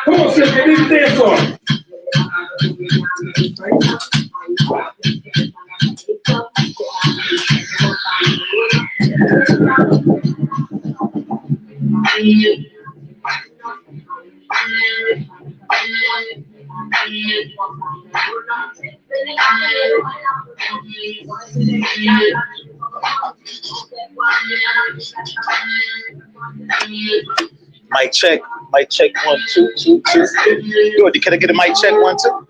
Come on, sis, they need to dance on. Mic check, 1, 2, 2, 2. Dorothy, can I get a mic check, 1, 2?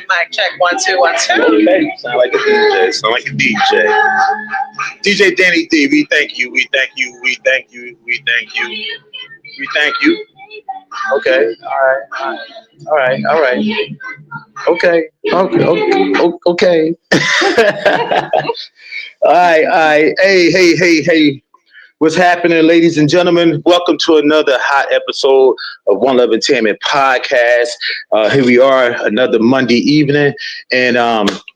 Mic check, 1, 2, 1, 2. Okay, sound like a DJ. Sound like a DJ. DJ Danny D, we thank you. We thank you. We thank you. We thank you. We thank you. Okay. All right. Okay. Okay. All right. Hey. What's happening, ladies and gentlemen? Welcome to another hot episode of One Love Entertainment Podcast. Here we are, another Monday evening, and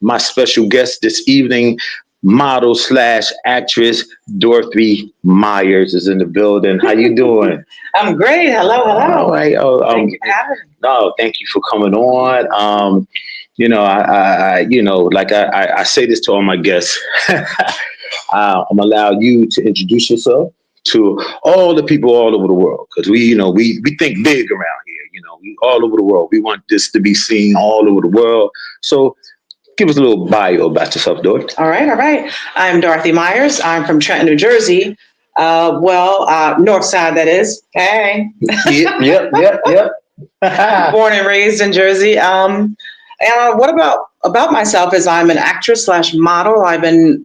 my special guest this evening, model / actress Dorothy Myers, is in the building. How you doing? I'm great. Hello. All right. Thank you for having me. No, thank you for coming on. I say this to all my guests. I'm allow you to introduce yourself to all the people all over the world, because we think big around here. We all over the world. We want this to be seen all over the world. So give us a little bio about yourself, Dorothy. All right. I'm Dorothy Myers. I'm from Trenton, New Jersey. North side, that is. Hey. Yep. Born and raised in Jersey. And what about myself is I'm an actress / model. I've been,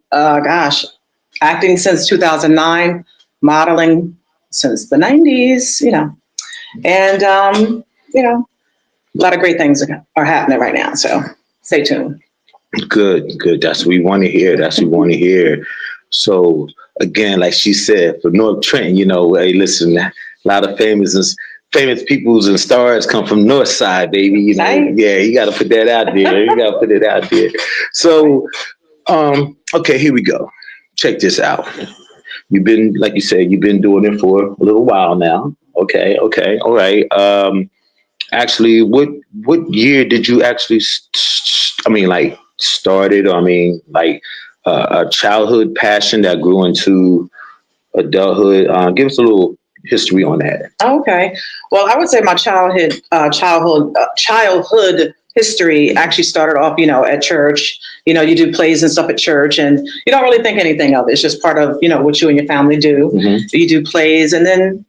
acting since 2009, modeling since the 90s, and, a lot of great things are happening right now. So stay tuned. Good. That's what we want to hear. So again, like she said, for North Trenton, hey, listen, a lot of famous peoples and stars come from North Side, baby. Nice. Yeah, you got to put that out there. So, okay, here we go. Check this out. You've been, like you said, you've been doing it for a little while now. Okay, all right. Actually, what year did you actually? Started? A childhood passion that grew into adulthood. Give us a little history on that. Okay. Well, I would say my childhood history actually started off, at church. You do plays and stuff at church, and you don't really think anything of it. It's just part of, what you and your family do. Mm-hmm. You do plays, and then,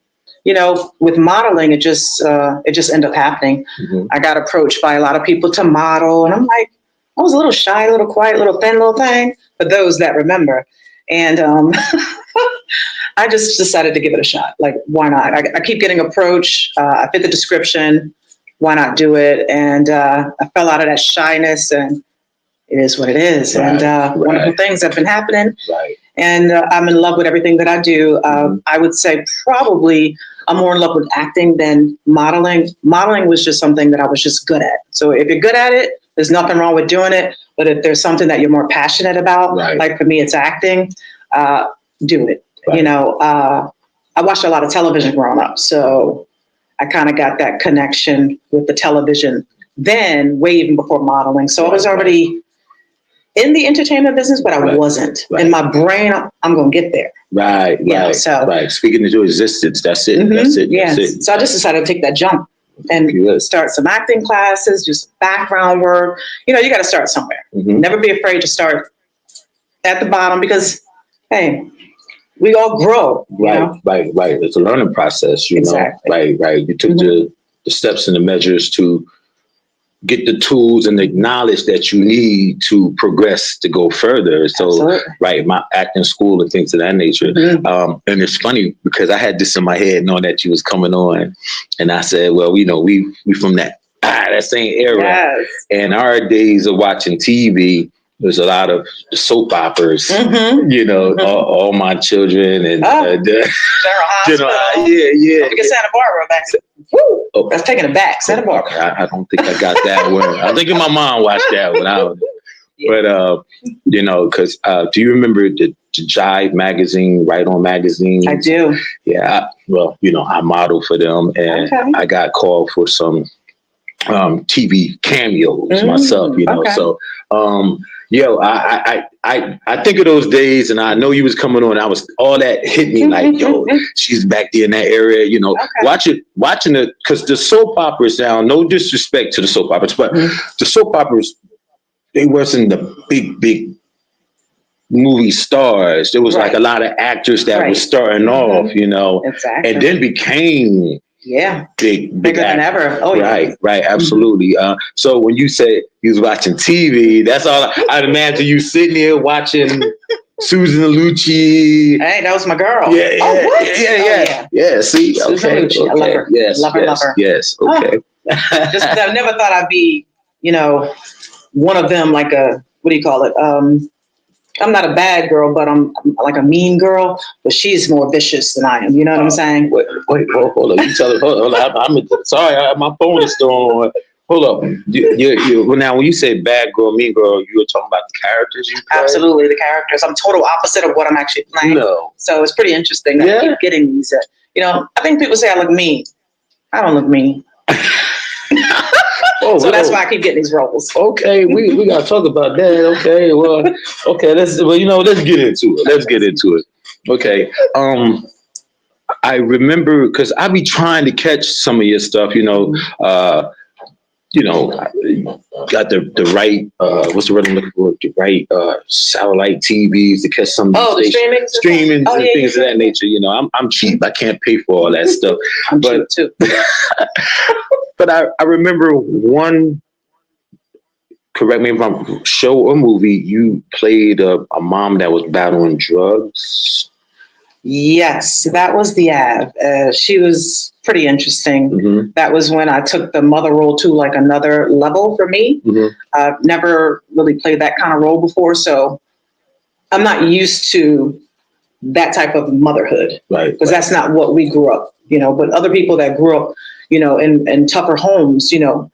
with modeling, it just ended up happening. Mm-hmm. I got approached by a lot of people to model, and I'm like, I was a little shy, a little quiet, a little thin little thing, for those that remember. And I just decided to give it a shot. Like, why not? I keep getting approached. I fit the description. Why not do it? And I fell out of that shyness, and it is what it is. Right, and wonderful things have been happening. Right. And I'm in love with everything that I do. I would say probably I'm more in love with acting than modeling. Modeling was just something that I was just good at. So if you're good at it, there's nothing wrong with doing it. But if there's something that you're more passionate about, right. Like for me, it's acting, do it. Right. I watched a lot of television growing up. So I kind of got that connection with the television then, way even before modeling. So I was already in the entertainment business, but I wasn't. Right. In my brain, I'm going to get there. Right. Speaking into existence, that's it. Mm-hmm. That's it. Yes. That's it. So I just decided to take that jump and start some acting classes, just background work. You got to start somewhere. Mm-hmm. Never be afraid to start at the bottom, because, hey, we all grow. Right. It's a learning process, exactly. Right. You took the steps and the measures to get the tools and the knowledge that you need to progress to go further. So, Absolutely. right, my acting school and things of that nature. Mhm. And it's funny because I had this in my head knowing that you was coming on, and I said, well, you know, we from that same era, Yes. and our days of watching TV. There's a lot of soap operas, Mhm. you know, all my children and Oh. General Hospital. yeah. Look at Santa Barbara back. Woo! Oh. That's taking it back. Santa Barbara. I don't think I got that one. I think my mom watched that one out. But you know, because do you remember the Jive magazine, Right On magazine? I do. Yeah. Well, you know, I modeled for them, and Okay. I got called for some TV cameos myself. You know, okay. so yo, I think of those days, and I know you was coming on. I was all that hit me like, yo, she's back there in that area. You know, Okay. watching it, because the soap operas now. No disrespect to the soap operas, but the soap operas, they wasn't the big movie stars. There was like a lot of actors that was starting off, you know, Exactly. and then became big bigger than ever. Oh yeah. Right, absolutely. So when you say you was watching TV, that's all I'd imagine you sitting here watching Susan Lucci. Hey, that was my girl. Yeah. See, Susan okay, Lucci. I love her. Yes, love her. Yes, okay. Just I never thought I'd be, you know, one of them, like a, what do you call it? I'm not a bad girl, but I'm like a mean girl, but she's more vicious than I am. You know what I'm saying? Wait, hold on. You tell her, hold on. I'm sorry, my phone is still on. Hold up. Well, now, when you say bad girl, mean girl, you were talking about the characters you play? Absolutely, the characters. I'm total opposite of what I'm actually playing. No. So it's pretty interesting that I keep getting these. You know, I think people say I look mean. I don't look mean. So that's why I keep getting these roles. Okay, we gotta talk about that. Okay, let's get into it. Okay. I remember, because I be trying to catch some of your stuff, got the right what's the word I'm looking for? The right satellite TVs to catch some of the streaming and things of that nature. You know, I'm cheap. I can't pay for all that stuff. I'm cheap too. But I remember one, correct me if I'm, show or movie, you played a mom that was battling drugs. Yes, that was the Av. She was pretty interesting. Mm-hmm. That was when I took the mother role to like another level for me. Mm-hmm. I've never really played that kind of role before, so I'm not used to that type of motherhood. Right. Because that's not what we grew up, but other people that grew up, in tougher homes,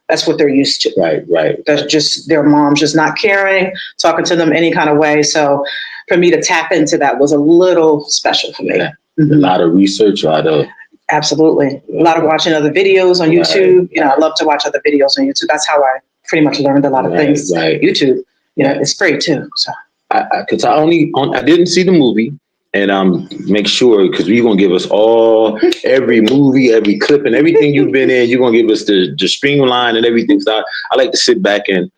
that's what they're used to. Right. That's just their moms just not caring, talking to them any kind of way. So for me to tap into that was a little special for me. Yeah. Mm-hmm. A lot of research, Absolutely. A lot of watching other videos on YouTube. I love to watch other videos on YouTube. That's how I pretty much learned a lot of things. Right. YouTube, it's free too. So because I didn't see the movie. And make sure, because you're gonna give us every movie, every clip, and everything you've been in. You're gonna give us the streamline and everything. So I like to sit back and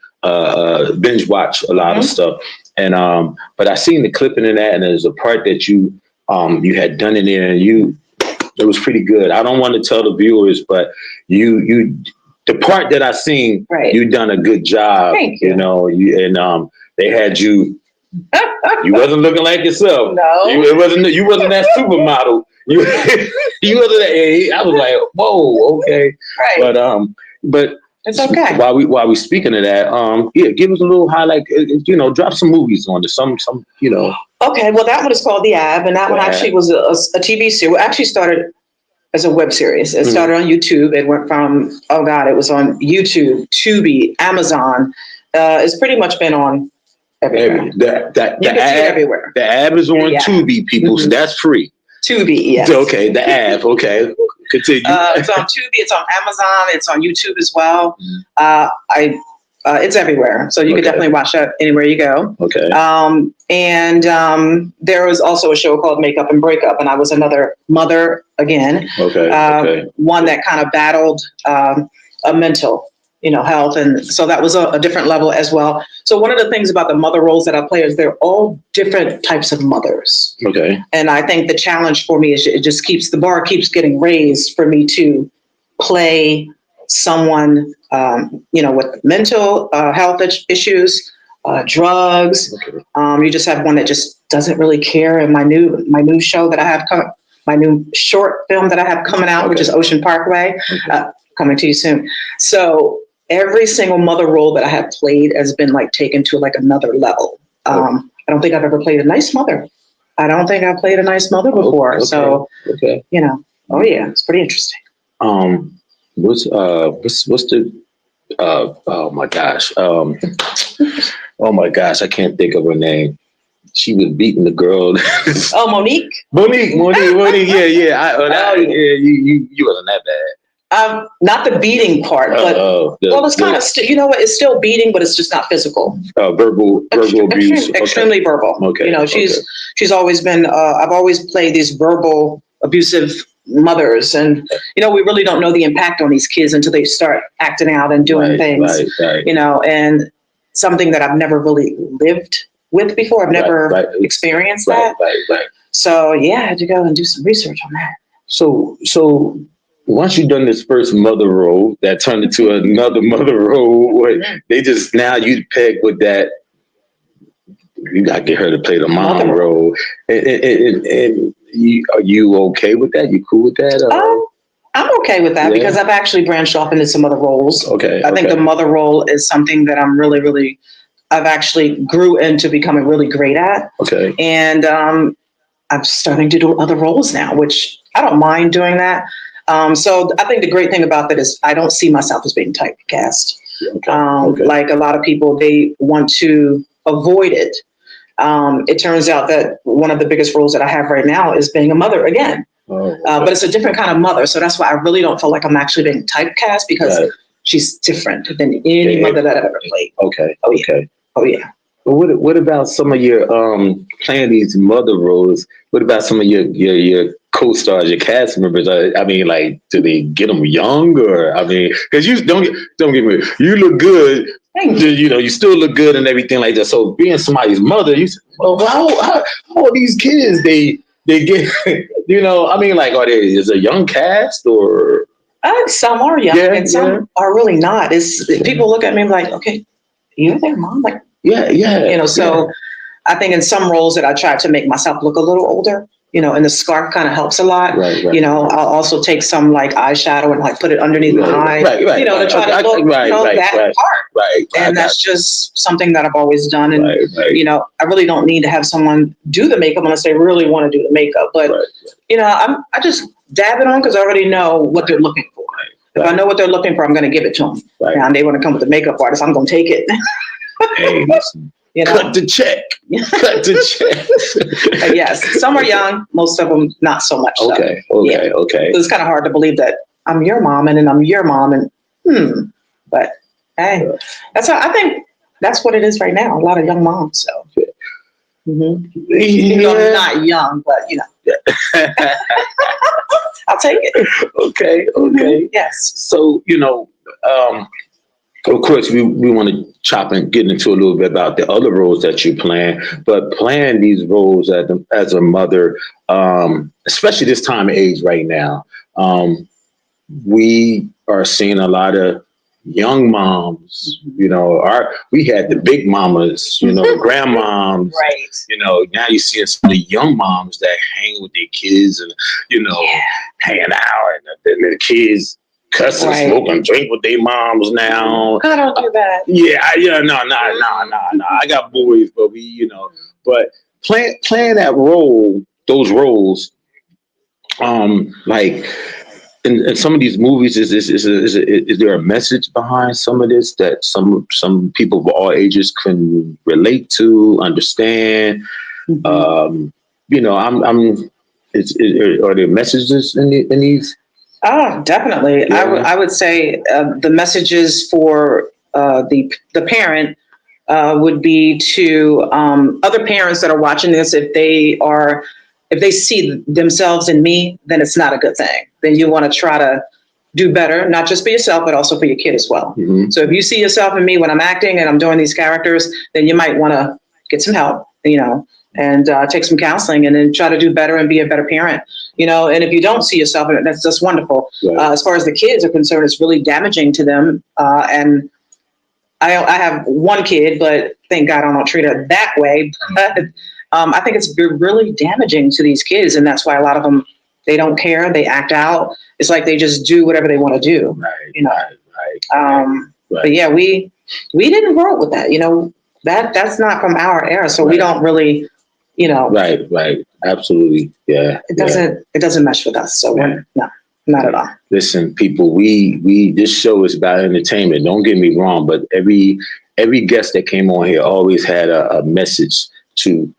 binge watch a lot of stuff. And but I seen the clipping in that, and there's a part that you had done in there, and it was pretty good. I don't want to tell the viewers, but you the part that I seen, you done a good job. Thank you. And they had you. You wasn't looking like yourself. No, you wasn't that supermodel. You wasn't that. I was like, whoa, okay. Right. But it's okay. While we speaking of that, give us a little highlight. Drop some movies on this. Some. Okay, well, that one is called The Av, and that one actually was a TV series. It actually started as a web series. It started on YouTube. It went from it was on YouTube, Tubi, Amazon. It's pretty much been on everywhere. You can see it everywhere. The Av is on Tubi, people, so that's free. Tubi, yes. Okay, the Av, okay. Continue. It's on Tubi, it's on Amazon, it's on YouTube as well. It's everywhere, so you can definitely watch that anywhere you go. Okay. And there was also a show called Makeup and Breakup, and I was another mother again. Okay. One that kind of battled a mental health. And so that was a different level as well. So one of the things about the mother roles that I play is they're all different types of mothers. Okay. And I think the challenge for me is the bar keeps getting raised for me to play someone, with mental health issues, drugs. Okay. You just have one that just doesn't really care. And my new show that I have my new short film that I have coming out, which is Ocean Parkway, coming to you soon. So every single mother role that I have played has been like taken to like another level. I don't think I've ever played a nice mother. I don't think I've played a nice mother before. Okay. So, oh yeah, it's pretty interesting. What's the oh my gosh. Oh my gosh, I can't think of her name. She was beating the girl. Oh, Monique. Monique. Yeah. You wasn't that bad. Not the beating part, but it's kind of it's still beating, but it's just not physical. Verbal abuse. Extremely verbal. Okay. She's always been. I've always played these verbal abusive mothers, and we really don't know the impact on these kids until they start acting out and doing things. Right. And something that I've never really lived with before. I've never experienced that. Right. So I had to go and do some research on that. So once you've done this first mother role, that turned into another mother role, they just now you peg with that. You got to get her to play the mom role. And are you okay with that? You cool with that? I'm okay with that because I've actually branched off into some other roles. Okay. I think the mother role is something that I'm really, really, I've actually grew into becoming really great at. Okay. And I'm starting to do other roles now, which I don't mind doing that. So I think the great thing about that is I don't see myself as being typecast. Okay. Like a lot of people, they want to avoid it. It turns out that one of the biggest roles that I have right now is being a mother again. But it's a different kind of mother. So that's why I really don't feel like I'm actually being typecast because she's different than any mother that I've ever played. Okay. Oh, yeah. But what about some of your playing these mother roles? What about some of your co-stars, your cast members? I mean, like, do they get them young, or because you don't get me, you look good. You still look good and everything like that. So being somebody's mother, you say, well, how are these kids? They get, are they is a young cast or? Some are young and some are really not. People look at me like, okay, you're their mom, like. Yeah. So I think in some roles that I try to make myself look a little older, and the scarf kind of helps a Right. I'll also take some like eyeshadow and like put it underneath my eye, to try to look, that part. Right. And that's just something that I've always done. And, I really don't need to have someone do the makeup unless they really want to do the makeup. But, I just dab it on because I already know what they're looking for. If I know what they're looking for, I'm going to give it to them. Now, and they want to come with the makeup artist, I'm going to take it. Hey, listen. Cut the check. Yes, some are young, most of them not so much. Okay. It's kind of hard to believe that I'm your mom and then I'm your mom and but hey, I think that's what it is right now. A lot of young moms. So I'm not young, but I'll take it. Okay. Yes. So of course, we want to chop and get into a little bit about the other roles that you playing, but playing these roles as a mother, especially this time of age right now, we are seeing a lot of young moms. We had the big mamas, the grandmoms. Right. Now you're seeing some of the young moms that hang with their kids and hanging out, and the kids cussing, smoking, drink with their moms now. I don't do that. No. I got boys, but but playing that role, those roles, like in some of these movies, is there a message behind some of this that some people of all ages can relate to, understand? Are there messages in these? Oh, definitely. Yeah. I would say the messages for the parent would be to other parents that are watching this. If they see themselves in me, then it's not a good thing. Then you want to try to do better, not just for yourself, but also for your kid as well. Mm-hmm. So if you see yourself in me when I'm acting and I'm doing these characters, then you might want to get some help, and take some counseling, and then try to do better and be a better parent. And if you don't see yourself in it, that's just wonderful. Right. As far as the kids are concerned, it's really damaging to them. And I have one kid, but thank God I don't treat her that way. But I think it's really damaging to these kids, and that's why a lot of them, they don't care. They act out. It's like they just do whatever they want to do. Right. But yeah, we didn't grow up with that. That's not from our era, so we don't really, Right. Absolutely. Yeah. it doesn't mesh with us. So no, not at all. Listen, people, this show is about entertainment. Don't get me wrong, but every guest that came on here always had a message to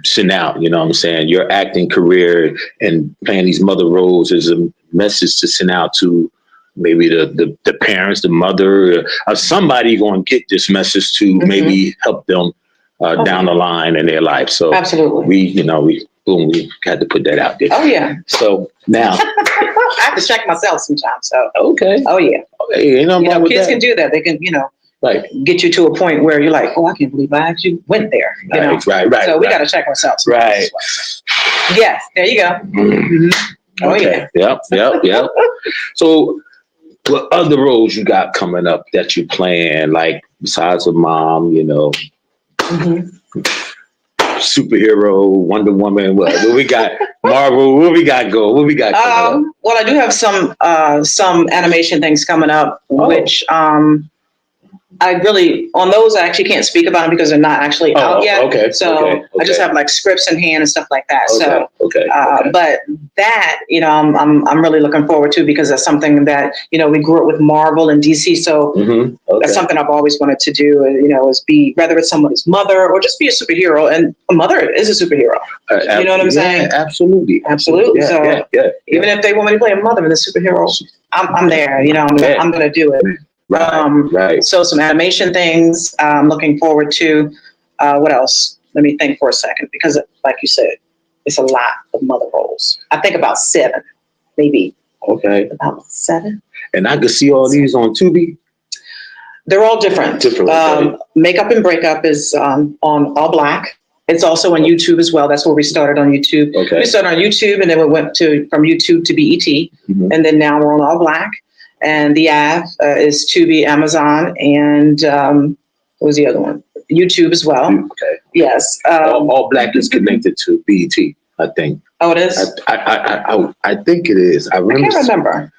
send out. You know what I'm saying? Your acting career and playing these mother roles is a message to send out to maybe the parents, the mother, or somebody going to get this message to maybe help them down the line in their life. So Absolutely. we had to put that out there. Oh yeah. So now I have to check myself sometimes. So okay. oh yeah. Okay, Kids can do that. They can right. get you to a point where you're like, oh, I can't believe I actually went there. Right. So we got to check ourselves. Right. Yes. There you go. Mm-hmm. Oh Okay. yeah. Yep. So what other roles you got coming up that you playing, like besides a mom, Mm-hmm. superhero, Wonder Woman, what we got? Marvel, what we got coming up? Well, I do have some animation things coming up, which I really, on those, I actually can't speak about them because they're not actually out yet. Okay. So I just have like scripts in hand and stuff like that. Okay. But that, I'm really looking forward to, because that's something that, we grew up with Marvel and DC. So that's something I've always wanted to do, is be, whether it's someone's mother or just be a superhero. And a mother is a superhero. You know what I'm saying? Absolutely. Absolutely. Yeah, so even if they want me to play a mother in the superhero, I'm there. I'm going to do it. Right. So some animation things I'm looking forward to. What else? Let me think for a second, because like you said, it's a lot of mother roles. I think about 7, maybe. Okay. About 7. And I could see all these on Tubi? They're all different. Okay. Makeup and Breakup is on All Black. It's also on YouTube as well. That's where we started on YouTube. Okay. We started on YouTube, and then we went from YouTube to BET. And then now we're on All Black. And the app is Tubi, Amazon, and what was the other one? YouTube as well. Okay. Yes. All Black is connected to BET, I think. Oh, it is? I think it is. I can't remember.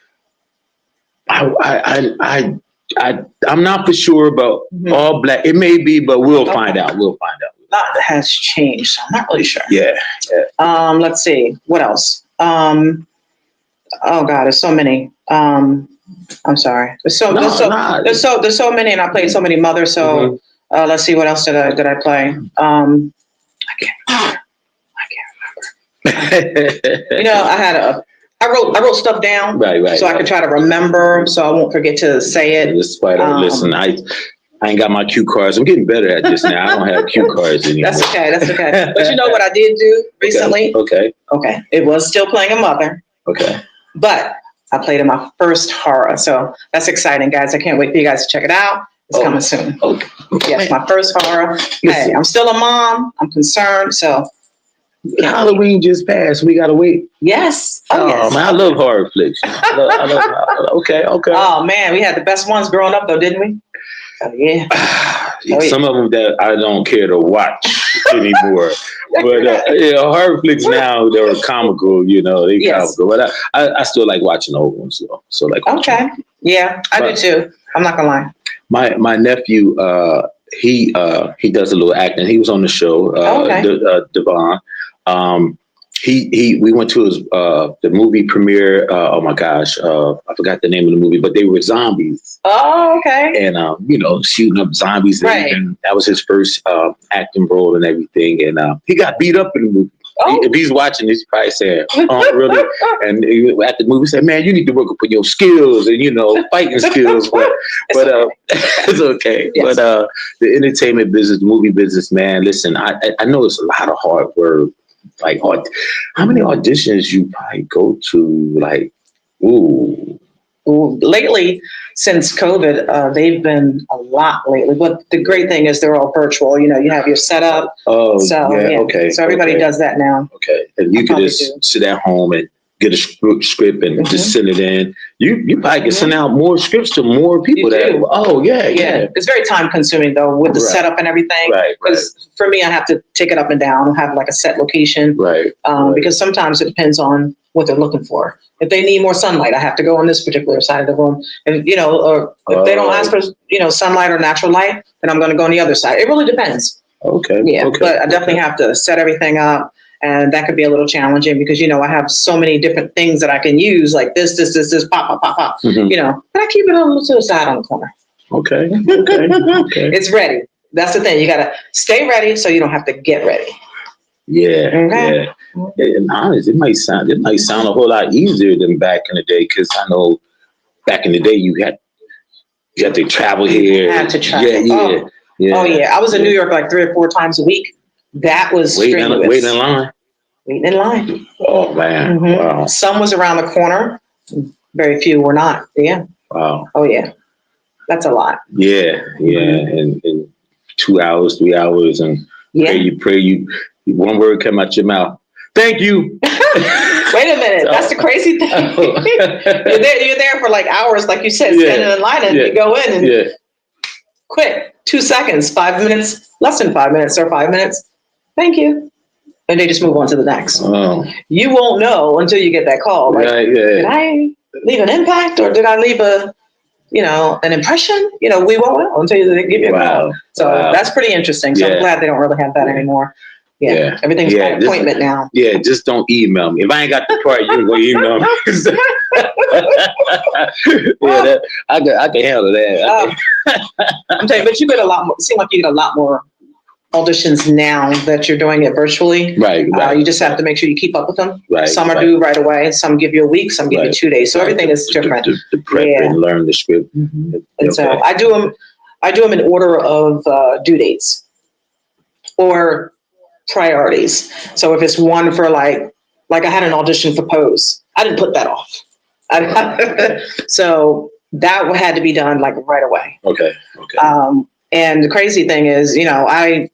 I'm not for sure about All Black. It may be, but we'll find out. A lot has changed, so I'm not really sure. Yeah. Let's see. What else? Oh God, there's so many. I'm sorry. There's so many, and I played so many mothers. So let's see, what else did I play? I can't remember. I wrote stuff down, right, so I could try to remember, so I won't forget to say it. Listen, I ain't got my cue cards. I'm getting better at this now. I don't have cue cards anymore. That's okay. But you know what I did do recently? Okay. It was still playing a mother. Okay. But I played in my first horror. So that's exciting, guys. I can't wait for you guys to check it out. It's coming soon. Okay. Yes, my first horror. Hey, I'm still a mom. I'm concerned. So Halloween just passed. We gotta wait. Yes. Yes. Man, I love horror flicks. I love, okay. Oh man, we had the best ones growing up though, didn't we? Oh, yeah. Some of them that I don't care to watch anymore. But horror flicks now, they're comical, they comical. But I still like watching old ones though. So okay. Yeah, I do too. I'm not gonna lie. My nephew, he does a little acting. He was on the show, Devon. We went to his the movie premiere. Oh my gosh, I forgot the name of the movie, but they were zombies. Oh, okay. And shooting up zombies. Right. And that was his first acting role and everything. And he got beat up in the movie. Oh. If he's watching this, he's probably saying, "Oh, really?" And at the movie, said, "Man, you need to work up on your skills and fighting skills." But it's okay. Yes. But the entertainment business, the movie business, man. Listen, I know it's a lot of hard work. How many auditions you probably go to? lately, since COVID, they've been a lot lately. But the great thing is they're all virtual. You know, you have your setup. Oh, So, yeah, okay. So everybody does that now. Okay, and you I could probably just do. sit at home and get a script and just send it in. You probably can send Mhm. out more scripts to more people. You do. Oh, yeah. It's very time consuming though with the Right. setup and everything. Right. Because for me, I have to take it up and down, have like a set location. Right. Because sometimes it depends on what they're looking for. If they need more sunlight, I have to go on this particular side of the room. And, you know, or if they don't ask for, you know, sunlight or natural light, then I'm going to go on the other side. It really depends. Okay. Yeah. Okay. But I definitely have to set everything up. And that could be a little challenging because, you know, I have so many different things that I can use, like this, pop. Mhm. You know, but I keep it on to the side on the corner. Okay. It's ready. That's the thing. You got to stay ready so you don't have to get ready. Yeah. Okay. Yeah. And honest, it might sound a whole lot easier than back in the day, because I know back in the day you had to travel here. You had to travel. Yeah. Oh yeah. I was in New York like 3 or 4 times a week. That was waiting in line. Waiting in line. Oh man. Mhm. Wow. Some was around the corner. Very few were not. Yeah. Wow. Oh yeah. That's a lot. Yeah. And 2 hours, 3 hours, and pray you one word come out your mouth. Thank you. Wait a minute. That's the crazy thing. You're there for like hours, like you said, standing in line, and you go in and quick, 2 seconds, 5 minutes, less than 5 minutes or 5 minutes. Thank you. And they just move on to the next. Oh. You won't know until you get that call. Like, did I leave an impact or did I leave an impression? You know, we won't know until they give you a call. So that's pretty interesting. So I'm glad they don't really have that anymore. Yeah. Everything's by appointment now. Yeah, just don't email me. If I ain't got the part, you can go email me. I can handle that. I'm telling you, but you get a lot more. It seems like you get a lot more auditions now that you're doing it virtually. Right. You just have to make sure you keep up with them. Right. Some are due right away. Some give you a week. Some give you 2 days. So everything is different. To prep and learn the script. Mm-hmm. And so I do them in order of due dates or priorities. So if it's one for like I had an audition for Pose, I didn't put that off. So that had to be done like right away. Okay. And the crazy thing is, you know, I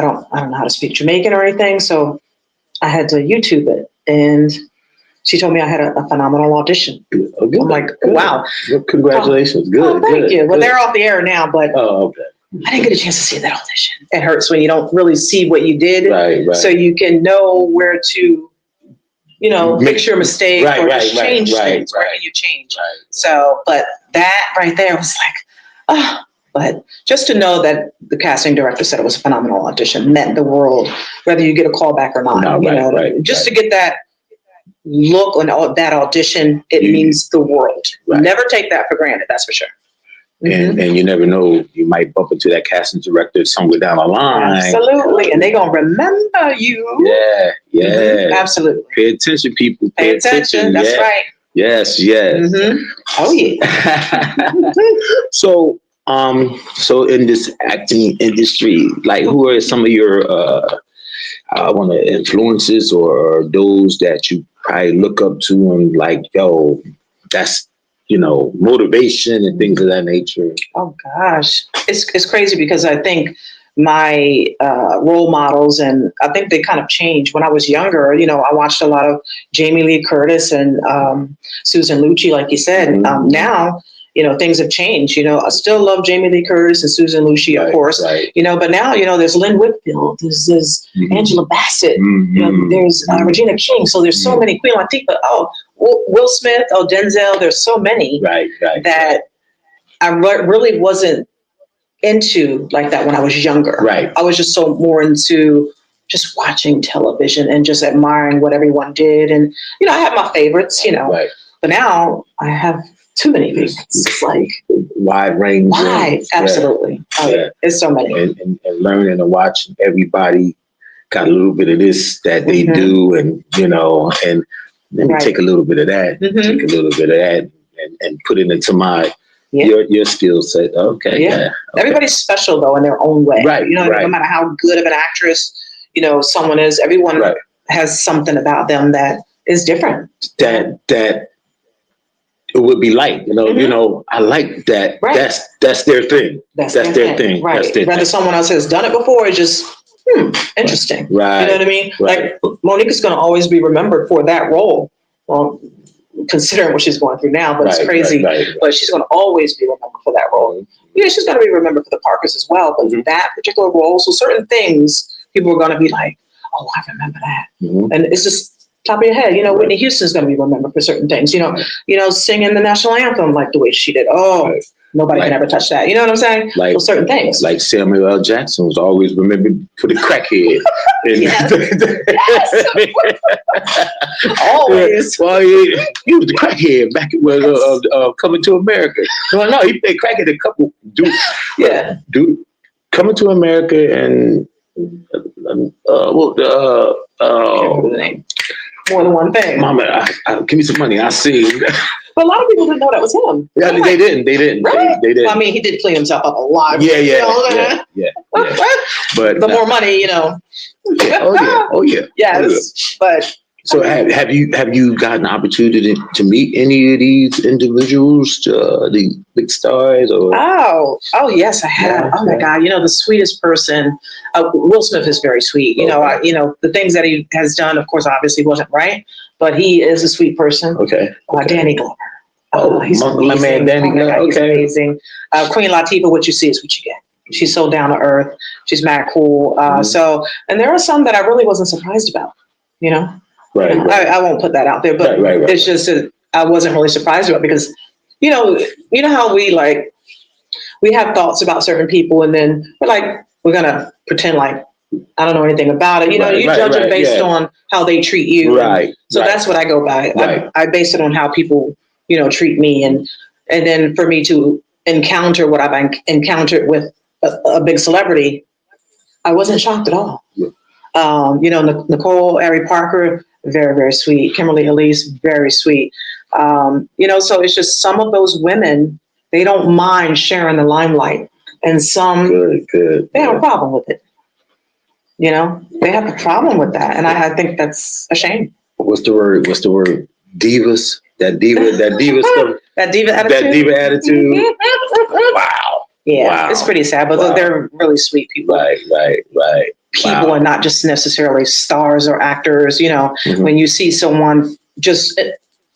don't know how to speak Jamaican or anything, so I had to YouTube it, and she told me I had a phenomenal audition. I'm like, wow. Congratulations. Good. Thank you. Well, they're off the air now, but okay. I didn't get a chance to see that audition. It hurts when you don't really see what you did, right. So you can know where to, you know, fix your mistake or just change things. Where can you change? Right. So, but that right there was like, but just to know that the casting director said it was a phenomenal audition meant the world, whether you get a call back or not. To get that look on that audition, it means the world. Right. Never take that for granted, that's for sure. And you never know, you might bump into that casting director somewhere down the line. Absolutely. And they're going to remember you. Yeah. Mm-hmm. Absolutely. Pay attention, people. Pay attention. That's right. Yes. Mm-hmm. Oh, yeah. So in this acting industry, like, who are some of your influences or those that you probably look up to and like, yo, that's, you know, motivation and things of that nature? Oh gosh, it's crazy because I think my role models, and I think they kind of changed. When I was younger, you know, I watched a lot of Jamie Lee Curtis and Susan Lucci, like you said. Now, you know, things have changed. You know, I still love Jamie Lee Curtis and Susan Lucci, of course. Right. You know, but now, you know, there's Lynn Whitfield, there's Angela Bassett, you know, there's Regina King. So there's so many, Queen Latifah. Will Smith, Denzel. There's so many that I really wasn't into like that when I was younger. Right. I was just so more into just watching television and just admiring what everyone did. And, you know, I have my favorites, you know, but now I have too many favorites. It's like wide range. Absolutely. It's so many. And learning and watching everybody got a little bit of this that they do, and, you know, and let me take a little bit of that, take a little bit of that and put it into my your skill set. Okay. Everybody's special though in their own way. Right. You know, no matter how good of an actress, you know, someone is, everyone has something about them that is different. That it would be like, I like that. Right. That's their thing. That's their thing. Right. That's their Whether thing. someone else has done it before, it's just interesting. Right. You know what I mean? Right. Like Monique is going to always be remembered for that role. Well, considering what she's going through now, but it's crazy. Right. But she's going to always be remembered for that role. Yeah, she's going to be remembered for the Parkers as well. But that particular role, so certain things, people are going to be like, oh, I remember that. Mm-hmm. And it's just top of your head. Whitney Houston's going to be remembered for certain things. Singing the national anthem like the way she did. Oh, nobody can ever touch that. You know what I'm saying? Like for certain things. Like Samuel L. Jackson was always remembered for the crackhead. Yes. Always. Well, he was the crackhead back when Coming to America. No, he played crackhead a couple. Dude, Coming to America and more than one thing. Mama, give me some money. I'll see. But a lot of people didn't know that was him. Yeah, they didn't. Really? They didn't. I mean, he did clean himself up a lot. Yeah. But the more money, Oh yeah. Yes, but. So have you gotten an opportunity to meet any of these individuals, the big stars? Or Oh yes, I have. Yeah, oh my God, the sweetest person. Will Smith is very sweet. The things that he has done, of course, obviously wasn't right, but he is a sweet person. Okay. Danny Glover. He's my man Danny Glover. He's amazing. Queen Latifah, what you see is what you get. She's so down to earth. She's mad cool. So, and there are some that I really wasn't surprised about. Right. I won't put that out there, but it's just I wasn't really surprised about because, how we have thoughts about certain people and then we're gonna pretend like I don't know anything about it. You judge them based on how they treat you. Right. So that's what I go by. Right. I base it on how people, treat me, and then for me to encounter what I've encountered with a big celebrity, I wasn't shocked at all. Yeah. Nicole Ari Parker. Very, very sweet. Kimberly Elise, very sweet. So it's just some of those women, they don't mind sharing the limelight. And some, good. They have a problem with it. They have a problem with that. And I think that's a shame. What's the word? Divas? That diva stuff? That diva attitude? That diva attitude? Wow. Yeah, wow. It's pretty sad, but they're really sweet people. Right. People and not just necessarily stars or actors. When you see someone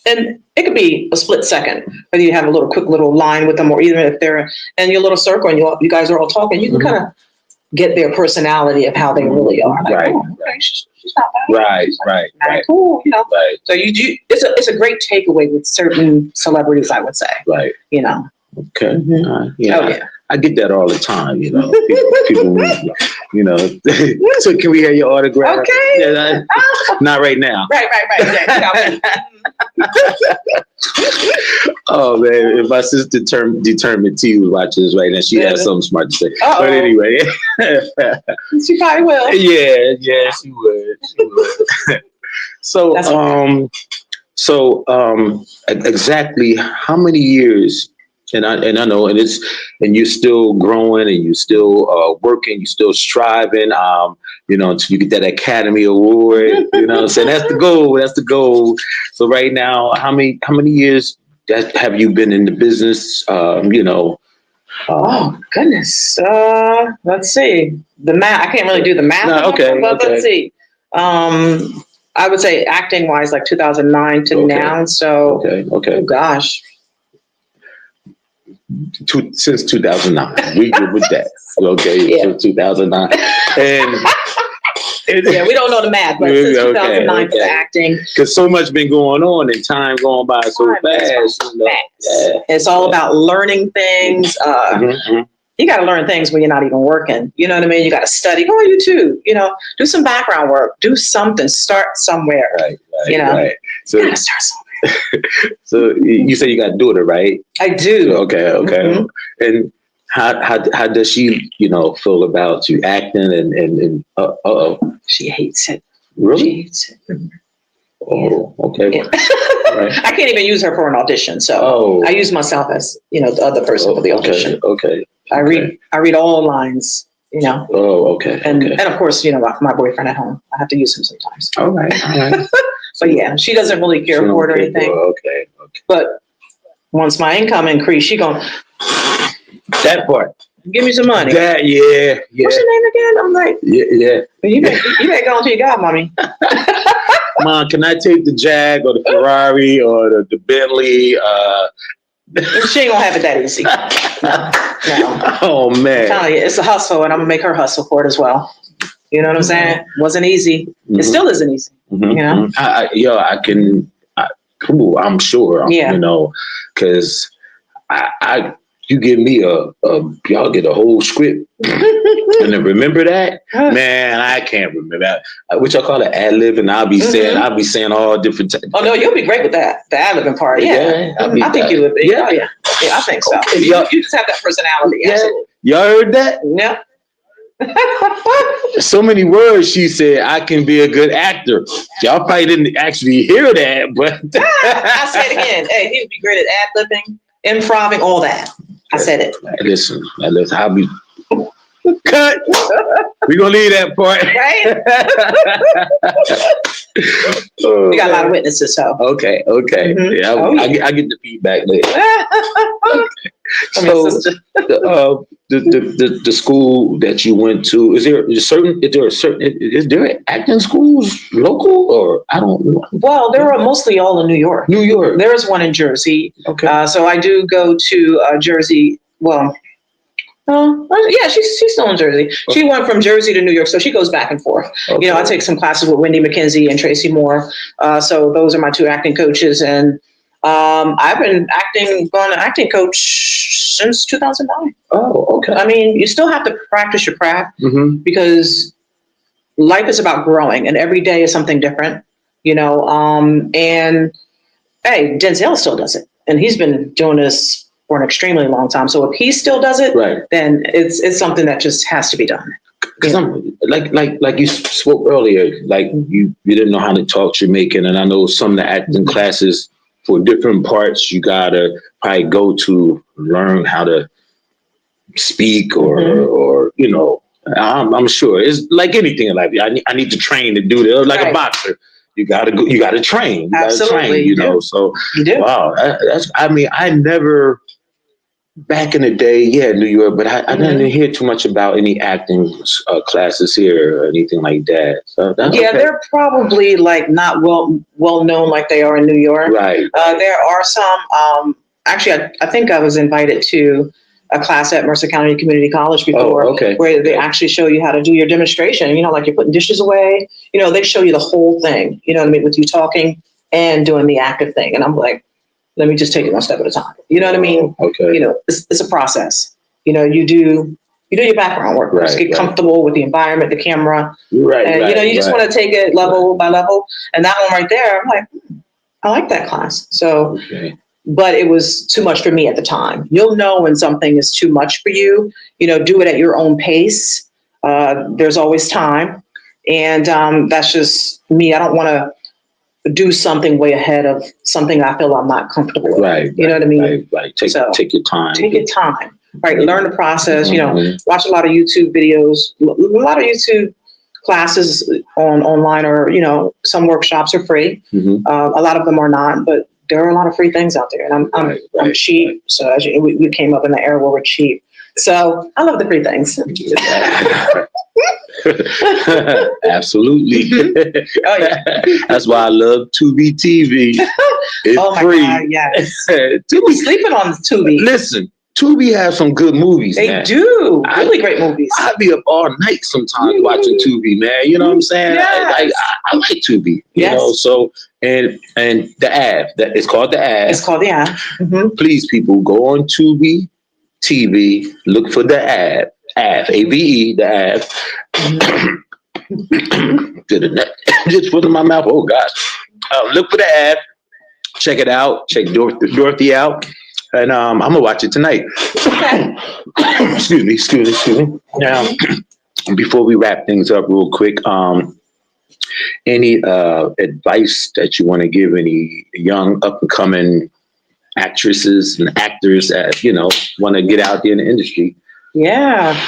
and it could be a split second, whether you have a quick little line with them, or even if they're in your little circle and you guys are all talking, you can kind of get their personality of how they really are. Right. Okay, she's not bad. Right. Cool. Right. So it's a great takeaway with certain celebrities, I would say. Right. Okay. Mm-hmm. Yeah. Oh, yeah. I get that all the time, people So can we hear your autograph? Okay. Yeah, not right now. Right. Yeah. Oh man, if my sister determined T was watching this right now, she has something smart to say. Uh-oh. But anyway. She probably will. Yeah, she would. So exactly how many years? And I know, and you're still growing, and you're still working, you're still striving, until you get that Academy Award. You know what I'm saying? That's the goal. So right now, how many years have you been in the business? Oh goodness. Let's see. The math. I can't really do the math. No, okay. Let's see. I would say acting wise, like 2009 to now. So. Okay. Oh gosh. Since 2009, we good with that. Okay, yeah. Since 2009, and yeah, we don't know the math, but since 2009 for the acting, because so much been going on and time going by so fast. It's all about learning things. You got to learn things when you're not even working. You know what I mean? You got to study. Go on YouTube. Do some background work. Do something. Start somewhere. Right. Right. So you got to start somewhere. So you say you got a daughter, right? I do. Okay. Mm-hmm. And how does she, feel about you acting and She hates it. Really? She hates it. Mm-hmm. Oh, okay. Yeah. Right. I can't even use her for an audition, so I use myself as the other person for the audition. Okay. I read all lines. Oh, okay. And of course, my boyfriend at home. I have to use him sometimes. All right. But yeah, she doesn't really care for it or anything. Okay. But once my income increased, she going, That part. give me some money. That, yeah. What's your name again? I'm like, Yeah. you better go into your God, mommy. Mom, can I take the Jag or the Ferrari or the Bentley? She ain't gonna have it that easy. No. Oh man. I'm telling you, it's a hustle, and I'm gonna make her hustle for it as well. You know what I'm saying? Wasn't easy. Mhm. It still isn't easy. Mhm. You know? I'm sure. Yeah. You know, because you give me y'all get a whole script, and then remember that, man. I can't remember that. What y'all call it, ad lib, and I'll be saying all different. Oh no, you'll be great with that. The ad-libbing part. Yeah, I think you would be. Yeah. Yeah, I think so. Okay. You just have that personality. Yeah. Absolutely. Y'all heard that? Yeah. So many words she said. I can be a good actor. Y'all probably didn't actually hear that, but I say it again. Hey, he would be great at ad-libbing, improving, all that. I said it. Listen, I'll be cut. We're gonna leave that part. Right? We got a lot of witnesses, so. Okay. Mhm. Yeah, Oh, yeah. I get the feedback later. I mean, So sister. the school that you went to, is there acting schools local, or I don't know? Well, they were mostly all in New York. New York. There is one in Jersey. Okay. So I do go to Jersey. Well, yeah, she's still in Jersey. She went from Jersey to New York, so she goes back and forth. Okay. You know, I take some classes with Wendy McKenzie and Tracy Moore. So those are my two acting coaches, and I've been going to acting coach since 2009. Oh, okay. I mean, you still have to practice your craft Mm-hmm. because life is about growing, and every day is something different. You know, and hey, Denzel still does it, and he's been doing this for an extremely long time. So if he still does it, Right. then it's something that just has to be done. Because I'm like you spoke earlier, like you didn't know how to talk Jamaican, and I know some of the acting classes for different parts you gotta probably go to learn how to speak or you know. I'm sure it's like anything in life. I need to train to do this. Like a Right. boxer, you gotta go. You gotta train. You gotta Absolutely, train. you You know. do. So You do. wow, that's. I mean, I never. Back in the day, yeah, New York, but I didn't hear too much about any acting classes here or anything like that. So that's Yeah, okay. they're probably like not well known like they are in New York. Right. There are some. Actually, I think I was invited to a class at Mercer County Community College before, okay. where they actually show you how to do your demonstration. You know, like you're putting dishes away. You know, they show you the whole thing. You know what I mean, with you talking and doing the active thing. And I'm like, let me just take it one step at a time. You know what I mean? Okay. You know, it's a process. You know, you do your background work. Right, Just get right. comfortable with the environment, the camera, Right. and right, you know, you just right. want to take it level by level. And that one right there, I'm like, I like that class. So, Okay. but it was too much for me at the time. You'll know when something is too much for you. You know, do it at your own pace. There's always time, and that's just me. I don't want to do something way ahead of something I feel I'm not comfortable with. Right. You know what I mean? Right. So, Take your time. Take your time, right? Learn the process, you know, Mhm. watch a lot of YouTube videos, a lot of YouTube classes online, or, you know, some workshops are free. Mhm. A lot of them are not, but there are a lot of free things out there, and I'm Right. cheap. So we came up in the era where we're cheap. So I love the free things. Absolutely. Oh, yeah. That's why I love Tubi TV. It's Oh my free. God, yes. Tubi, We're sleeping on Tubi. listen, Tubi has some good movies, They man. do. Really great movies. I'd be up all night sometimes watching Tubi, man. You know what I'm saying? Yes. I like Tubi. You Yes. know, so and the Av, that it's called the Av. It's called the app. Mm-hmm. Please, people, go on Tubi TV, look for the Av, AVE, the Av. Just put it in my mouth. Oh gosh! Look for the Av. Check it out. Check Dorothy out, and I'm gonna watch it tonight. Okay. Excuse me. Now, before we wrap things up, real quick, any advice that you want to give any young up and coming actresses and actors that want to get out there in the industry? Yeah.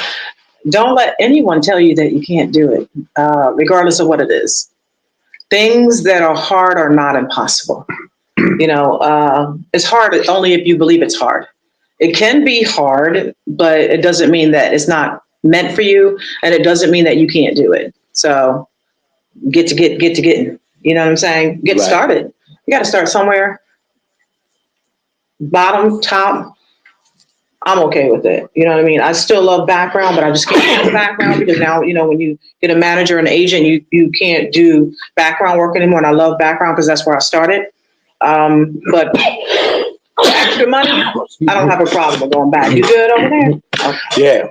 Don't let anyone tell you that you can't do it, regardless of what it is. Things that are hard are not impossible. It's hard only if you believe it's hard. It can be hard, but it doesn't mean that it's not meant for you, and it doesn't mean that you can't do it. So get to getting. You know what I'm saying? Get started. You got to start somewhere. Bottom, top, I'm okay with it. You know what I mean? I still love background, but I just can't do background because now, when you get a manager and an agent, you can't do background work anymore. And I love background because that's where I started. But extra money, I don't have a problem with going back. You good over there? Okay. Yeah.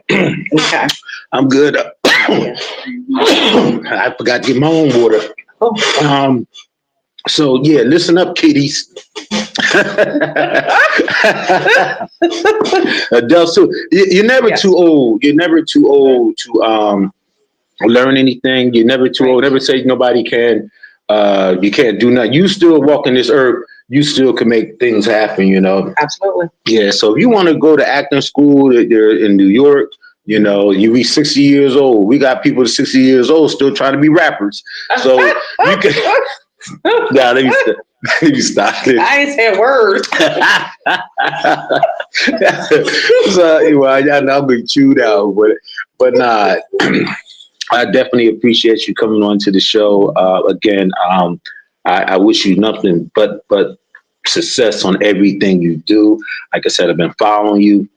Okay. I'm good. I forgot to get my own water. Oh. So yeah, listen up, kiddies. Adults too. You're never too old. You're never too old to learn anything. You're never too old. Never say nobody can. You can't do nothing. You still walking this earth. You still can make things happen. Absolutely. Yeah. So if you want to go to acting school, you're in New York. You reach 60 years old. We got people 60 years old still trying to be rappers. So you can. Nah, let me stop it. I ain't say a word. So, y'all know I'm getting chewed out, but nah, I definitely appreciate you coming on to the show. Again, I wish you nothing but success on everything you do. Like I said, I've been following you.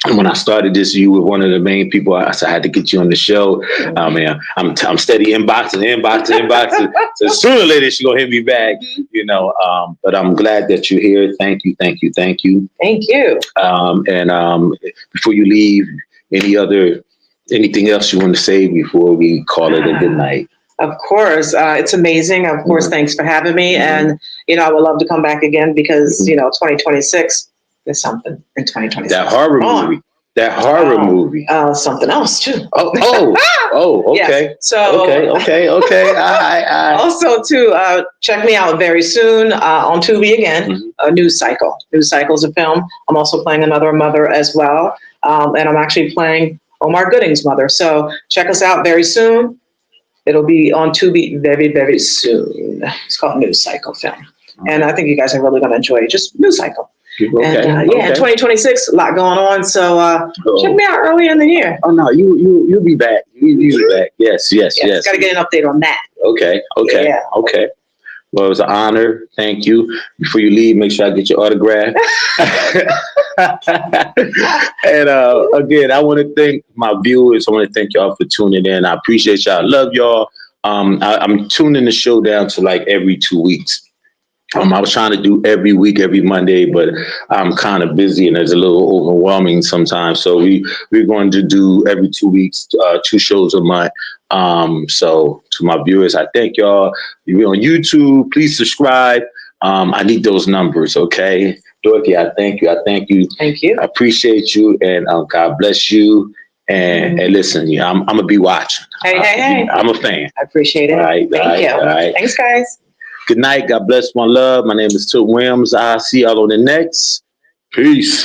And when I started this, you were one of the main people. I had to get you on the show. Man, I'm steady inboxing. So sooner or later, she's gonna hit me back. But I'm glad that you're here. Thank you. Thank you. And before you leave, anything else you want to say before we call it a good night? Of course, it's amazing. Of course, thanks for having me. And I would love to come back again because 2026. There's something in 2026. That horror movie. Something else too. Okay. Yeah. So okay. I Also too, check me out very soon on Tubi again. News Cycle. News Cycle is a film. I'm also playing another mother as well, and I'm actually playing Omar Gooding's mother. So check us out very soon. It'll be on Tubi very, very soon. It's called News Cycle film, and I think you guys are really going to enjoy it. Just News Cycle. Okay. And in 2026, a lot going on. So check me out early in the year. Oh no, you'll be back. You'll be back. Yes. Got to get an update on that. Okay. Yeah. Okay. Well, it was an honor. Thank you. Before you leave, make sure I get your autograph. And again, I want to thank my viewers. I want to thank y'all for tuning in. I appreciate y'all. I love y'all. I'm tuning the show down to like every 2 weeks. I was trying to do every week, every Monday, but I'm kind of busy and it's a little overwhelming sometimes. So we're going to do every 2 weeks, 2 shows a month. So to my viewers, I thank y'all. If you're on YouTube, please subscribe. I need those numbers, okay? Dorothy, I thank you. Thank you. I appreciate you, and God bless you. And listen, I'm gonna be watching. Hey. I'm a fan. I appreciate it. All right. Thanks, guys. Good night. God bless. One love. My name is Toot Williams. I'll see y'all on the next. Peace.